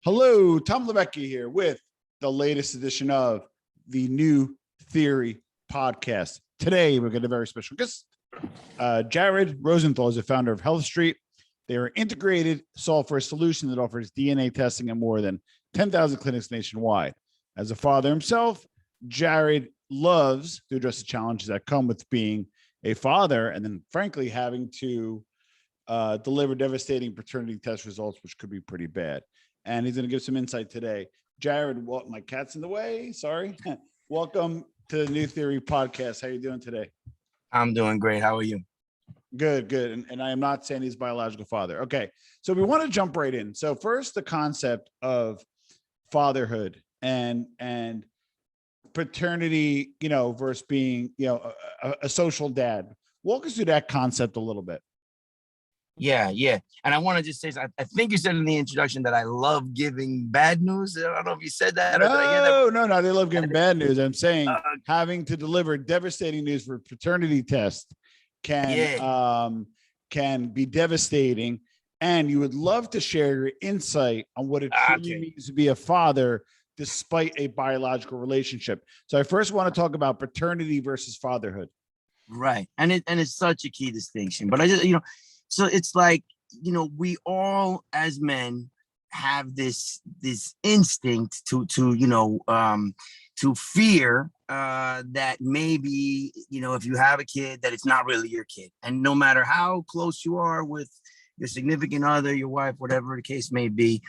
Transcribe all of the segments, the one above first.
Hello, Tom Lebecki here with the latest edition of the New Theory podcast. Today, we're getting a very special guest. Jared Rosenthal is the founder of Health Street. They are an integrated software solution that offers DNA testing at more than 10,000 clinics nationwide. As a father himself, Jared loves to address the challenges that come with being a father and then, frankly, having to deliver devastating paternity test results, which could be pretty bad. And he's going to give some insight today. Jared, what? My cat's in the way. Sorry. Welcome to the New Theory podcast. How are you doing today? I'm doing great. How are you? Good. And I am not saying he's biological father. Okay. So we want to jump right in. So first, the concept of fatherhood and paternity, versus being, a social dad. Walk us through that concept a little bit. Yeah. And I want to just say, I think you said in the introduction that I love giving bad news. I don't know if you said that. No. They love giving bad news. I'm saying having to deliver devastating news for paternity test can be devastating. And you would love to share your insight on what it truly means to be a father despite a biological relationship. So I first want to talk about paternity versus fatherhood. Right. And it's such a key distinction. But I just, so it's like, we all as men have this instinct to fear that maybe, if you have a kid, that it's not really your kid. And no matter how close you are with your significant other, your wife, whatever the case may be,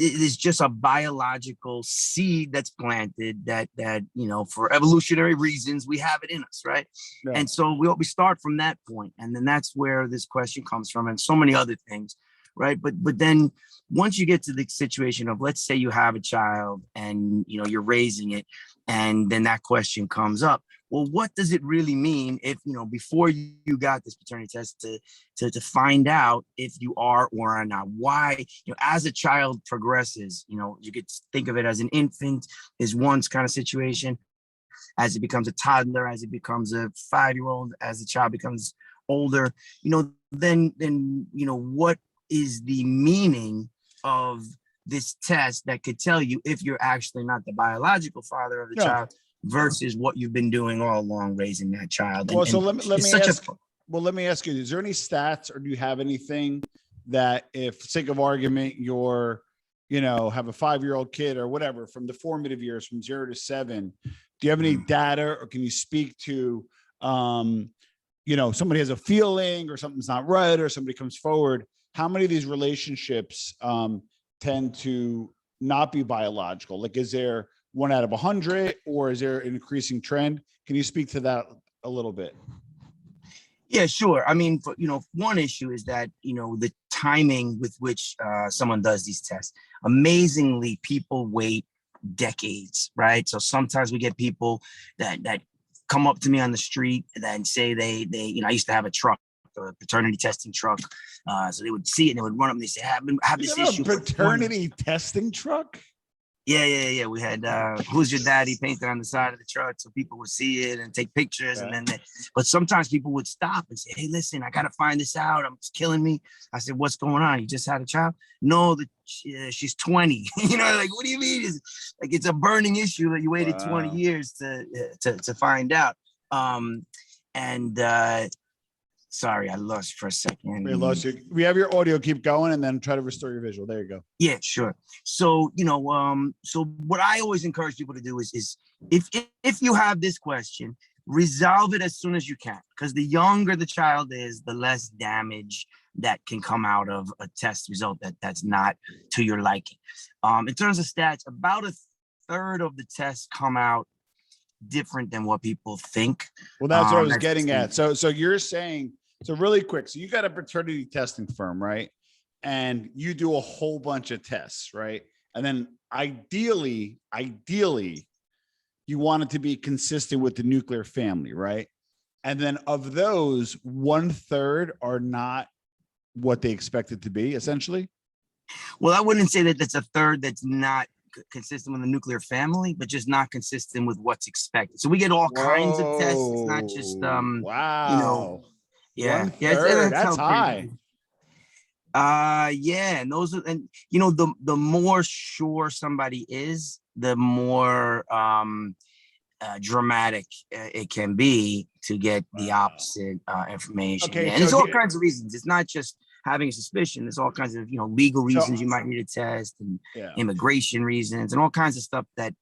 it's just a biological seed that's planted that for evolutionary reasons, we have it in us, right? Yeah. And so we start from that point, and then that's where this question comes from, and so many other things, right? But then once you get to the situation of, let's say you have a child and you're raising it, and then that question comes up. Well, what does it really mean if, before you got this paternity test to find out if you are or are not? Why, as a child progresses, you could think of it as an infant is one kind of situation. As it becomes a toddler, as it becomes a 5-year-old, as the child becomes older, then what is the meaning of this test that could tell you if you're actually not the biological father of the child versus what you've been doing all along raising that child. Well, so let me ask you, is there any stats or do you have anything that if, for sake of argument, you're, have a 5-year-old kid or whatever from the formative years from 0 to 7, do you have any data or can you speak to, somebody has a feeling or something's not right or somebody comes forward, how many of these relationships tend to not be biological? Like, is there 1 out of 100 or is there an increasing trend? Can you speak to that a little bit? Yeah, sure. I mean, one issue is that, the timing with which someone does these tests. Amazingly, people wait decades, right? So sometimes we get people that come up to me on the street and say they I used to have a truck, a paternity testing truck. So they would see it and they would run up and they say, I have this issue. Paternity testing truck? Yeah. We had Who's Your Daddy painted on the side of the truck so people would see it and take pictures. Okay. And then, but sometimes people would stop and say, hey, listen, I got to find this out. It's killing me. I said, what's going on? You just had a child? No, she's 20. Like, what do you mean? It's a burning issue that you waited 20 years to find out. Sorry, I lost you for a second. We lost you. We have your audio. Keep going, and then try to restore your visual. There you go. Yeah, sure. So, so what I always encourage people to do is if you have this question, resolve it as soon as you can, because the younger the child is, the less damage that can come out of a test result that's not to your liking. In terms of stats, about a third of the tests come out different than what people think. Well, that's what I was getting at. So you're saying, so really quick, so you got a paternity testing firm, right? And you do a whole bunch of tests, right? And then ideally, you want it to be consistent with the nuclear family, right? And then of those, 1/3 are not what they expect it to be, essentially. Well, I wouldn't say that that's a third that's not consistent with the nuclear family, but just not consistent with what's expected. So we get all kinds of tests. It's not just wow. Yeah, that's high. Yeah, and those are, and you know, the more sure somebody is, the more dramatic it can be to get the opposite information. Okay, Yeah, and so there's all kinds of reasons. It's not just having a suspicion. There's all kinds of, you know, legal reasons you might need a test, and immigration reasons, and all kinds of stuff that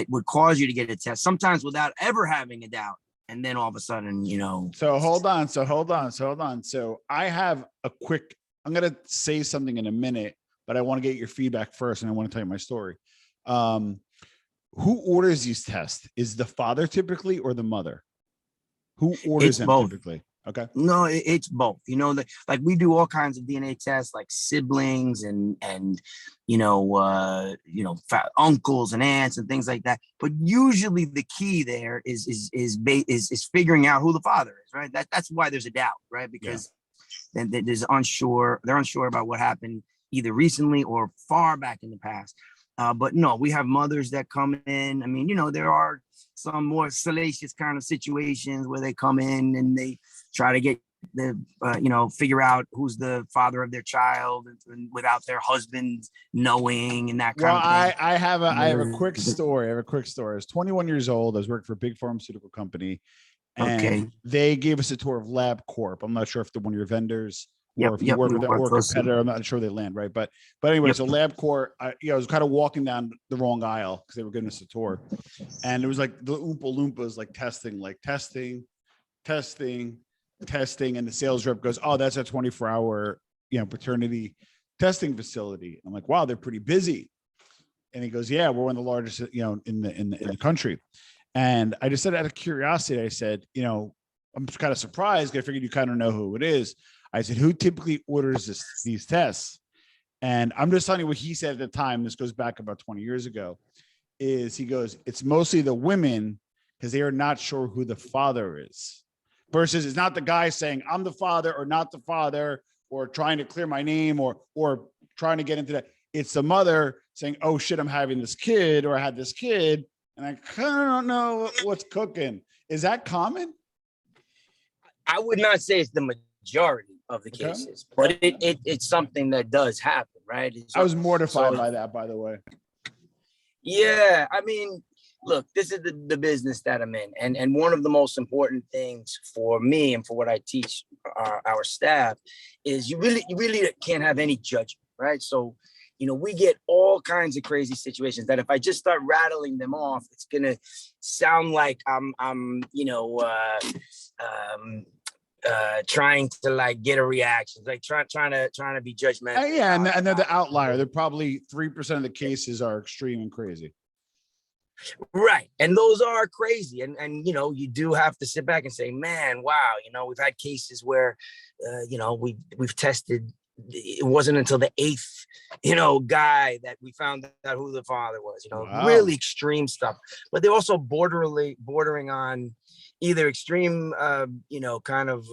would cause you to get a test, sometimes without ever having a doubt. And then all of a sudden, you know. So hold on. So I have a quick, I'm going to say something in a minute, but I want to get your feedback first, and I want to tell you my story. Who orders these tests? Is the father typically, or the mother? Who orders them both. typically? Okay. No, it's both. You know, like we do all kinds of DNA tests, like siblings and uncles and aunts and things like that. But usually the key there is figuring out who the father is, right? That's why there's a doubt, right? Because then they're unsure about what happened either recently or far back in the past. But no, we have mothers that come in. I mean, you know, there are some more salacious kind of situations where they come in and they try to get the, figure out who's the father of their child and without their husband knowing, and that kind of thing. I have a quick story. I was 21 years old. I was working for a big pharmaceutical company, and they gave us a tour of LabCorp. I'm not sure if they're one of your vendors. Or if you work with them or a competitor, I'm not sure they land, right? But anyway, so LabCorp, I was kind of walking down the wrong aisle because they were giving us a tour, and it was like the Oompa Loompas, like testing, and the sales rep goes, "Oh, that's a 24-hour, paternity testing facility." I'm like, "Wow, they're pretty busy," and he goes, "Yeah, we're one of the largest, in the country." And I just said, out of curiosity, I said, I'm kind of surprised. I figured you kind of know who it is. I said, who typically orders these tests? And I'm just telling you what he said at the time. This goes back about 20 years ago. He goes, it's mostly the women because they are not sure who the father is. Versus it's not the guy saying I'm the father or not the father, or trying to clear my name or trying to get into that. It's the mother saying, oh shit, I'm having this kid, or I had this kid, and I kind of don't know what's cooking. Is that common? I would not say it's the majority of the cases, but it's something that does happen, right? I was mortified by that, by the way. Yeah, I mean, look, this is the business that I'm in, and one of the most important things for me and for what I teach our staff is you really can't have any judgment, right? So, we get all kinds of crazy situations that if I just start rattling them off, it's gonna sound like I'm trying to like get a reaction, like trying to be judgmental. Yeah, and they're the outlier. They're probably 3% of the cases are extreme and crazy. Right, and those are crazy, and you do have to sit back and say, man, wow, we've had cases where, we've tested. It wasn't until the 8th, guy that we found out who the father was. Wow. Really extreme stuff, but they're also bordering on either extreme, kind of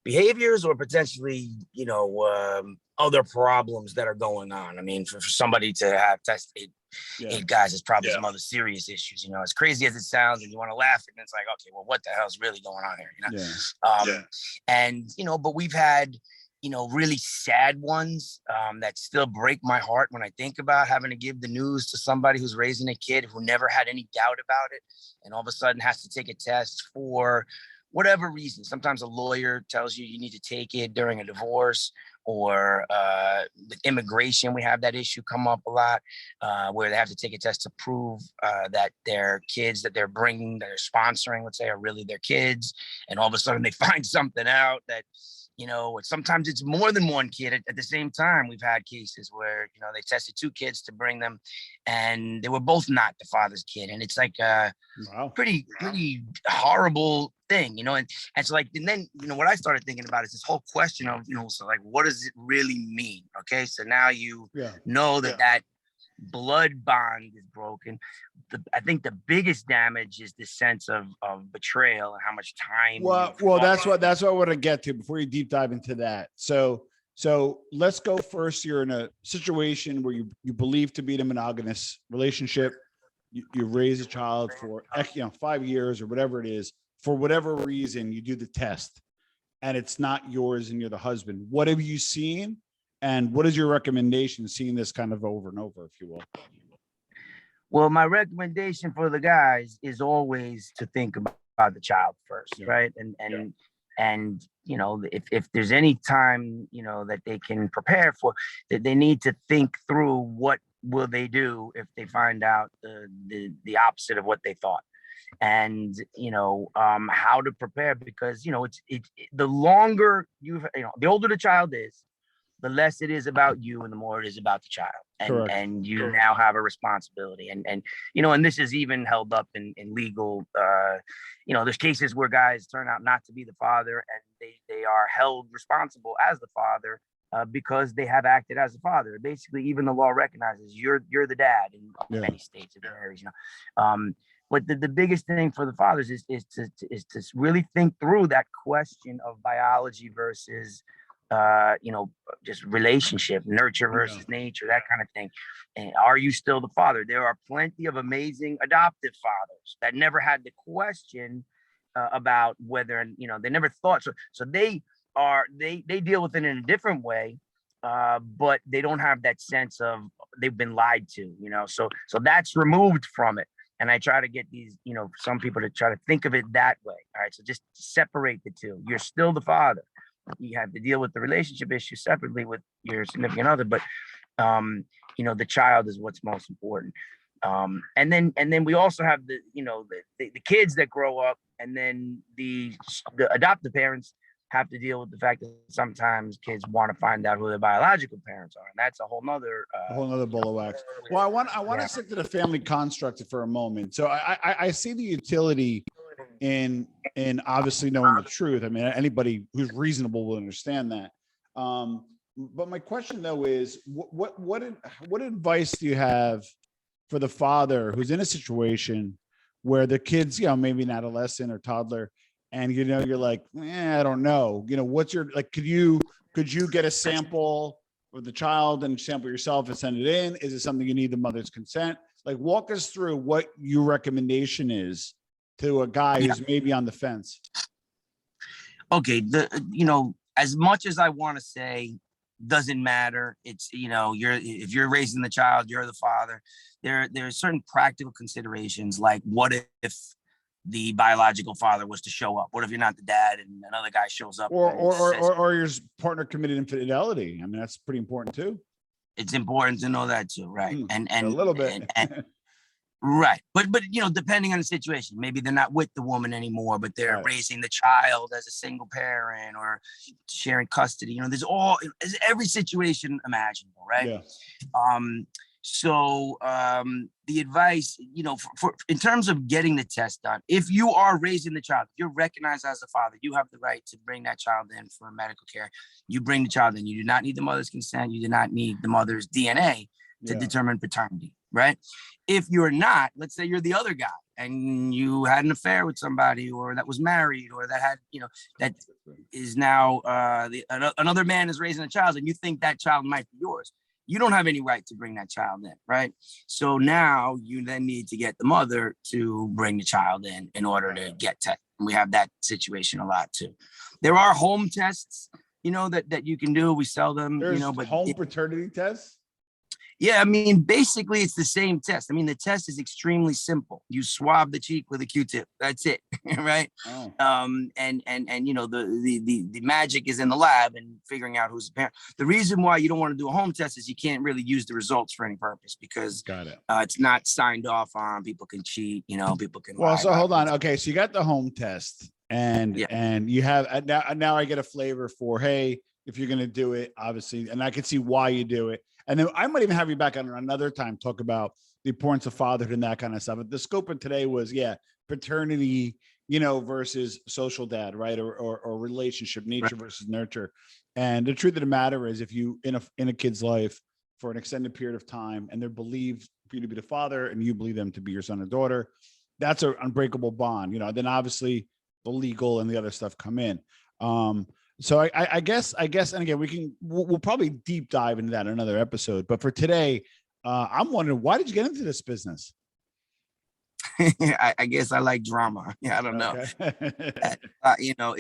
behaviors or potentially, other problems that are going on. I mean, for somebody to have tested 8 guys is probably some other serious issues. As crazy as it sounds, and you want to laugh, and it's like, okay, well, what the hell's really going on here? And but we've had really sad ones that still break my heart when I think about having to give the news to somebody who's raising a kid who never had any doubt about it, and all of a sudden has to take a test for whatever reason. Sometimes a lawyer tells you need to take it during a divorce, or with immigration, we have that issue come up a lot, where they have to take a test to prove that their kids that they're bringing, that they're sponsoring, let's say, are really their kids. And all of a sudden they find something out that, sometimes it's more than one kid at the same time. We've had cases where, they tested 2 kids to bring them, and they were both not the father's kid. And it's like a pretty horrible thing, and so like, and then, what I started thinking about is this whole question of, so like, what does it really mean? Okay. So now know that blood bond is broken. I think the biggest damage is the sense of betrayal and how much time. Well, that's what I want to get to before you deep dive into that. So let's go first. You're in a situation where you believe to be in a monogamous relationship. You raise a child for 5 years or whatever it is. For whatever reason, you do the test, and it's not yours, and you're the husband. What have you seen? And what is your recommendation, seeing this kind of over and over, if you will? Well, my recommendation for the guys is always to think about the child first, right? And you know, if there's any time, you know, that they can prepare for, that they need to think through what will they do if they find out the opposite of what they thought, and you know, how to prepare, because you know, the longer the older the child is, the less it is about you and the more it is about the child. And you now have a responsibility. And you know, and this is even held up in legal, you know, there's cases where guys turn out not to be the father, and they are held responsible as the father, because they have acted as a father. Basically, even the law recognizes you're the dad in many states. It varies, you know. But the biggest thing for the fathers is to really think through that question of biology versus you know, just relationship, nurture versus nature, that kind of thing. And are you still the father? There are plenty of amazing adoptive fathers that never had the question about whether, you know, they never thought. So they deal with it in a different way, but they don't have that sense of they've been lied to, you know. So that's removed from it. And I try to get these, you know, some people to try to think of it that way. All right. So just separate the two. You're still the father. You have to deal with the relationship issue separately with your significant other, but you know, the child is what's most important. And then we also have the, you know, the kids that grow up, and then the adoptive parents have to deal with the fact that sometimes kids want to find out who their biological parents are, and that's a whole nother ball of wax. Well, I want to stick to the family construct for a moment. So I see the utility in obviously knowing the truth. I mean, anybody who's reasonable will understand that. But my question though is, what advice do you have for the father who's in a situation where the kid's, you know, maybe an adolescent or toddler, and you know, you're like, I don't know, you know, what's your, like, could you get a sample of the child and sample yourself and send it in? Is it something you need the mother's consent? Like, walk us through what your recommendation is to a guy who's maybe on the fence. Okay, you know, as much as I want to say doesn't matter, it's, you know, if you're raising the child, you're the father. There are certain practical considerations, like what if the biological father was to show up? What if you're not the dad and another guy shows up? Or your partner committed infidelity? I mean, that's pretty important too. It's important to know that too, right? And a little bit. Right. But, you know, depending on the situation, maybe they're not with the woman anymore, but they're raising the child as a single parent or sharing custody. You know, there's every situation imaginable, right? Yeah. So the advice, you know, for in terms of getting the test done, if you are raising the child, if you're recognized as a father, you have the right to bring that child in for medical care. You bring the child in. You do not need the mother's consent. You do not need the mother's DNA to determine paternity, right? If you're not, let's say you're the other guy and you had an affair with somebody, or that was married, or that had, you know, that is now another man is raising a child, and you think that child might be yours. You don't have any right to bring that child in, right? So now you then need to get the mother to bring the child in order to get tested. And we have that situation a lot too. There are home tests, you know, that you can do. We sell them. There's, you know, but home paternity tests. Yeah, I mean, basically it's the same test. I mean, the test is extremely simple. You swab the cheek with a Q-tip. That's it, right? Oh. And you know, the magic is in the lab and figuring out who's the parent. The reason why you don't want to do a home test is you can't really use the results for any purpose, because it's not signed off on. People can cheat, you know, people can. Well, so hold on. Okay, so you got the home test, and you have now I get a flavor for, hey, if you're going to do it, obviously, and I can see why you do it. And then I might even have you back on another time, talk about the importance of fatherhood and that kind of stuff. But the scope of today was, paternity, you know, versus social dad, right? Or relationship, nature versus nurture. And the truth of the matter is, if you in a kid's life for an extended period of time, and they're believed for you to be the father, and you believe them to be your son or daughter, that's an unbreakable bond, you know. Then obviously the legal and the other stuff come in. So I guess, and again, we'll probably deep dive into that in another episode. But for today, I'm wondering, why did you get into this business? I guess I like drama. Yeah, I don't know. Okay. You know,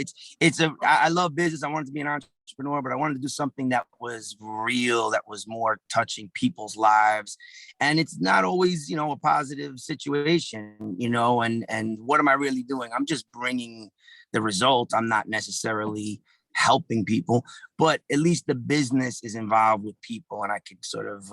I love business. I wanted to be an entrepreneur, but I wanted to do something that was real, that was more touching people's lives. And it's not always, you know, a positive situation, you know, and what am I really doing? I'm just bringing the result. I'm not necessarily helping people, but at least the business is involved with people, and I can sort of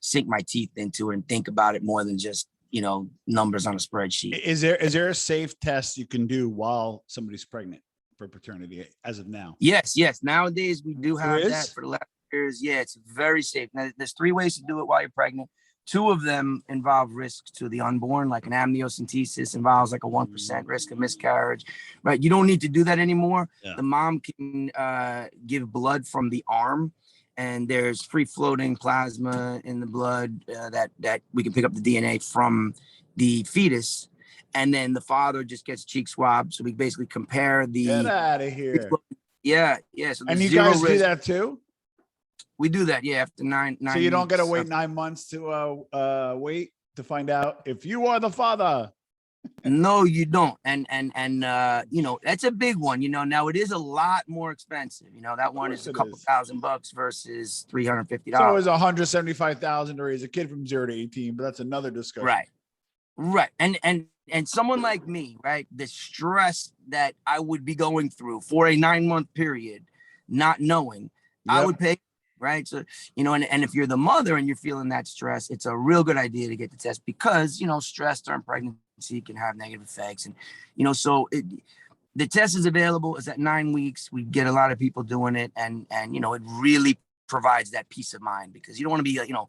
sink my teeth into it and think about it more than just, you know, numbers on a spreadsheet. Is there a safe test you can do while somebody's pregnant for paternity as of now? Yes. Nowadays we do There have that is? for the last years. Yeah, it's very safe. Now, there's 3 ways to do it while you're pregnant. 2 of them involve risk to the unborn, like an amniocentesis involves like a 1% risk of miscarriage, right? You don't need to do that anymore. Yeah. The mom can give blood from the arm, and there's free floating plasma in the blood that we can pick up the DNA from the fetus. And then the father just gets cheek swabs. So we basically compare Get the, out of here. yeah. So And there's you 0 guys do risk. that too? We do that, yeah, after nine So you don't got to weeks wait of- 9 months to wait to find out if you are the father. No, you don't. And you know, that's a big one. You know, now it is a lot more expensive. You know, that one is a couple $1,000 versus $350. So it was 175,000 to raise a kid from 0 to 18, but that's another discussion. Right. And someone like me, right, the stress that I would be going through for a 9-month period, not knowing, I would pay. Right. So, you know, and if you're the mother and you're feeling that stress, it's a real good idea to get the test, because, you know, stress during pregnancy can have negative effects. And, you know, so the test is available. It's at 9 weeks. We get a lot of people doing it. And, you know, it really provides that peace of mind, because you don't want to be, you know,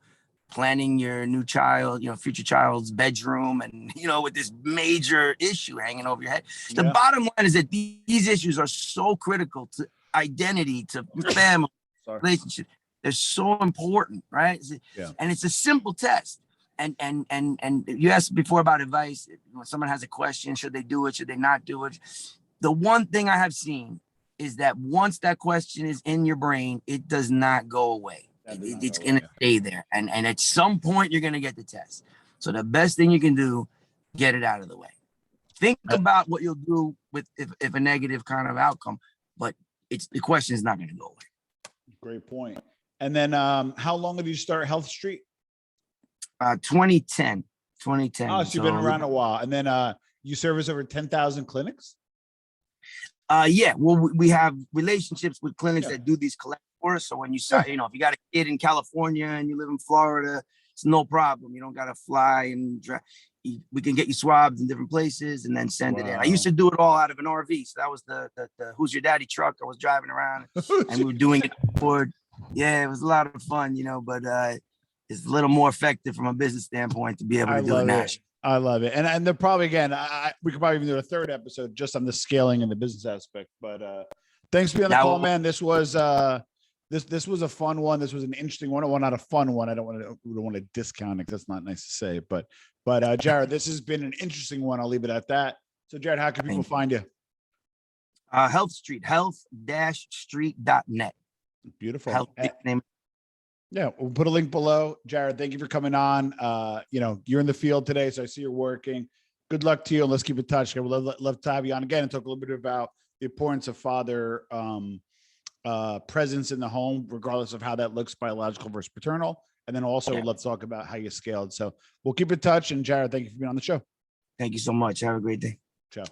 planning your new child, you know, future child's bedroom, and, you know, with this major issue hanging over your head. The bottom line is that these issues are so critical to identity, to family, relationship. They're so important, right? Yeah. And it's a simple test. And you asked before about advice. When someone has a question, should they do it? Should they not do it? The one thing I have seen is that once that question is in your brain, it does not go away. It's going to stay there. And at some point, you're going to get the test. So the best thing you can do, get it out of the way. Think about what you'll do with if a negative kind of outcome, but the question is not going to go away. Great point. And then how long did you start Health Street? 2010. Oh, so you've been around a while. And then you service over 10,000 clinics? Yeah. Well, we have relationships with clinics that do these collect for us. So when you start, you know, if you got a kid in California and you live in Florida, it's no problem. You don't got to fly and drive. We can get you swabs in different places and then send it in. I used to do it all out of an RV. So that was the Who's Your Daddy truck. I was driving around and we were doing it forward. Yeah, it was a lot of fun, you know, but it's a little more effective from a business standpoint to be able to do it nationally. I love it. And they're probably, again, we could probably even do a 3rd episode just on the scaling and the business aspect. But thanks for being on the call, man. This was this was a fun one. This was an interesting one. Well, not a fun one. I don't want to discount it. That's not nice to say. But Jared, this has been an interesting one. I'll leave it at that. So Jared, how can people find you? Health Street, health-street.net. Beautiful. Health name. Yeah, we'll put a link below. Jared, thank you for coming on. You know, you're in the field today, so I see you're working. Good luck to you, and let's keep in touch. I would love to have you on again and talk a little bit about the importance of father presence in the home, regardless of how that looks, biological versus paternal. And then also let's talk about how you scaled. So we'll keep in touch. And Jared, thank you for being on the show. Thank you so much. Have a great day. Ciao.